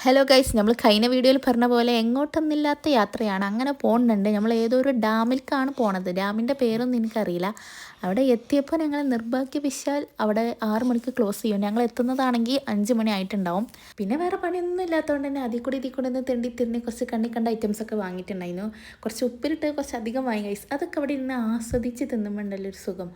Hello guys, നമ്മൾ കഴിഞ്ഞ വീഡിയോയിൽ പറഞ്ഞ പോലെ എങ്ങോട്ടൊന്നില്ലാത്ത യാത്രയാണ്. അങ്ങനെ പോകുന്നുണ്ട്. നമ്മൾ ഏതോ ഒരു ഡാമിലേക്കാണ് പോണത്. ഡാമിൻ്റെ പേരൊന്നും എനിക്കറിയില്ല. അവിടെ എത്തിയപ്പോൾ ഞങ്ങൾ നിർഭാഗ്യവശാൽ അവിടെ 6 മണിക്ക് ക്ലോസ് ചെയ്യും. ഞങ്ങൾ എത്തുന്നതാണെങ്കിൽ 5 മണി ആയിട്ടുണ്ടാവും. പിന്നെ വേറെ പണിയൊന്നും ഇല്ലാത്തതുകൊണ്ട് തന്നെ അതിൽ കൂടി ഒന്ന് തെണ്ടി തിരിഞ്ഞ് കുറച്ച് കണ്ട ഐറ്റംസൊക്കെ വാങ്ങിയിട്ടുണ്ടായിരുന്നു. കുറച്ച് ഉപ്പിലിട്ട് കുറച്ച് അധികം വാങ്ങി ഗൈസ്. അതൊക്കെ അവിടെ ഇരുന്ന് ആസ്വദിച്ച് തിന്നുമ്പോണ്ടല്ലോ ഒരു സുഖം.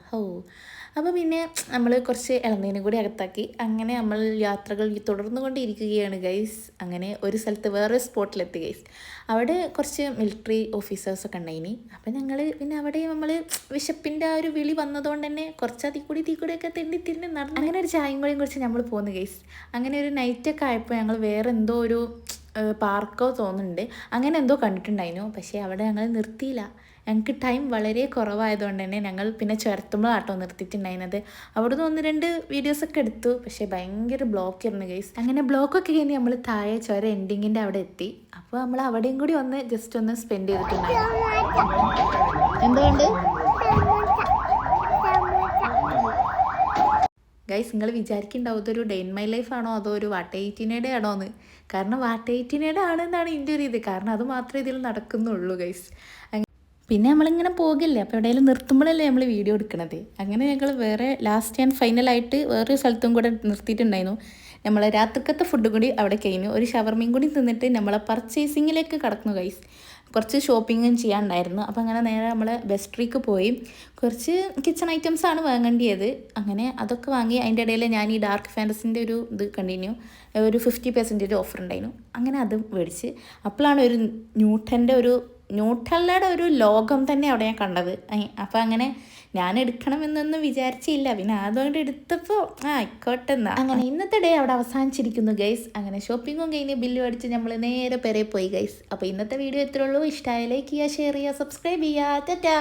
അപ്പോൾ പിന്നെ നമ്മൾ കുറച്ച് ഇളനീരും കൂടി അകത്താക്കി അങ്ങനെ നമ്മൾ യാത്രകൾ തുടർന്നു കൊണ്ടിരിക്കുകയാണ് ഗൈസ്. അങ്ങനെ ഒരു സ്ഥലത്ത് വേറെ സ്പോട്ടിലെത്തി ഗൈസ്. അവിടെ കുറച്ച് മിലിറ്ററി ഓഫീസേഴ്സൊക്കെ ഉണ്ടായിനി. അപ്പം ഞങ്ങൾ പിന്നെ അവിടെ നമ്മൾ വിശപ്പിൻ്റെ ആ ഒരു വിളി വന്നതുകൊണ്ട് തന്നെ കുറച്ച് അതിൽ കൂടിയൊക്കെ തിരിഞ്ഞ് നടന്നു. അങ്ങനെ ഒരു ചായയും കൂടിയും കുറിച്ച് നമ്മൾ പോകുന്നു ഗൈസ്. അങ്ങനെ ഒരു നൈറ്റൊക്കെ ആയപ്പോൾ ഞങ്ങൾ വേറെ എന്തോ ഒരു പാർക്കോ തോന്നുന്നുണ്ട് അങ്ങനെ എന്തോ കണ്ടിട്ടുണ്ടായിരുന്നു. പക്ഷേ അവിടെ ഞങ്ങൾ നിർത്തിയില്ല. ഞങ്ങൾക്ക് ടൈം വളരെ കുറവായതുകൊണ്ട് തന്നെ ഞങ്ങൾ പിന്നെ ചേർത്തുമ്പോഴാട്ടോ നിർത്തിയിട്ടുണ്ടായിരുന്നത്. അവിടുന്ന് 1-2 വീഡിയോസൊക്കെ എടുത്തു. പക്ഷേ ഭയങ്കര ബ്ലോക്കായിരുന്നു ഗൈസ്. അങ്ങനെ ബ്ലോക്കൊക്കെ കഴിഞ്ഞ് നമ്മൾ താഴെ ചുരം എൻഡിങ്ങിൻ്റെ അവിടെ എത്തി. അപ്പോൾ നമ്മൾ അവിടെയും കൂടി ജസ്റ്റ് ഒന്ന് സ്പെൻഡ് ചെയ്തിട്ടുണ്ടായിരുന്നു. എന്തുകൊണ്ട് ഗൈസ്, നിങ്ങൾ വിചാരിക്കുന്നുണ്ടാവും ഇതൊരു ഡേ ഇൻ മൈ ലൈഫ് ആണോ അതോ ഒരു വാട്ടേറ്റിനയുടെ ആണോ എന്ന്. കാരണം വാട്ടേറ്റിനയുടെ ആണെന്നാണ് എൻ്റെ ഒരു ഇത്. കാരണം അത് മാത്രമേ ഇതിൽ നടക്കുന്നുള്ളൂ ഗൈസ്. പിന്നെ നമ്മളിങ്ങനെ പോകില്ലേ, അപ്പോൾ എവിടെയെങ്കിലും നിർത്തുമ്പോഴല്ലേ നമ്മൾ വീഡിയോ എടുക്കണത്. അങ്ങനെ ഞങ്ങൾ വേറെ ലാസ്റ്റ് ആൻഡ് ഫൈനലായിട്ട് വേറൊരു സ്ഥലത്തും കൂടെ നിർത്തിയിട്ടുണ്ടായിരുന്നു. നമ്മളെ രാത്രിക്കത്തെ ഫുഡ് കൂടി അവിടെ കഴിഞ്ഞു. ഒരു ഷവർമയും കൂടി തിന്നിട്ട് നമ്മളെ പർച്ചേസിങ്ങിലേക്ക് കടക്കുന്നു ഗൈസ്. കുറച്ച് ഷോപ്പിങ്ങും ചെയ്യാനുണ്ടായിരുന്നു. അപ്പോൾ അങ്ങനെ നേരെ നമ്മൾ ബെസ്ട്രീക്ക് പോയി കുറച്ച് കിച്ചൺ ഐറ്റംസാണ് വാങ്ങേണ്ടിയത്. അങ്ങനെ അതൊക്കെ വാങ്ങി. അതിൻ്റെ ഇടയിൽ ഞാൻ ഈ ഡാർക്ക് ഫാൻറ്റസിൻ്റെ ഒരു ഇത് കണ്ടിന്യൂ ഒരു 50% ഓഫർ ഉണ്ടായിരുന്നു. അങ്ങനെ അതും മേടിച്ച്. അപ്പോഴാണ് ഒരു ന്യൂട്ടല്ലയുടെ ഒരു ലോകം തന്നെ അവിടെ ഞാൻ കണ്ടത്. അപ്പോൾ അങ്ങനെ ഞാൻ എടുക്കണമെന്നൊന്നും വിചാരിച്ചില്ല. പിന്നെ അതുകൊണ്ട് എടുത്തപ്പോൾ ആയിക്കോട്ടെ എന്നാ. അങ്ങനെ ഇന്നത്തെ ഡേ അവിടെ അവസാനിച്ചിരിക്കുന്നു ഗൈസ്. അങ്ങനെ ഷോപ്പിങ്ങും കഴിഞ്ഞ് ബില്ല് അടിച്ച് നമ്മൾ നേരെ പെരെ പോയി ഗൈസ്. അപ്പോൾ ഇന്നത്തെ വീഡിയോ ഇത്രയുള്ളൂ. ഇഷ്ടമായ ലൈക്ക് ചെയ്യുക, ഷെയർ ചെയ്യുക, സബ്സ്ക്രൈബ് ചെയ്യുക. ടാറ്റാ.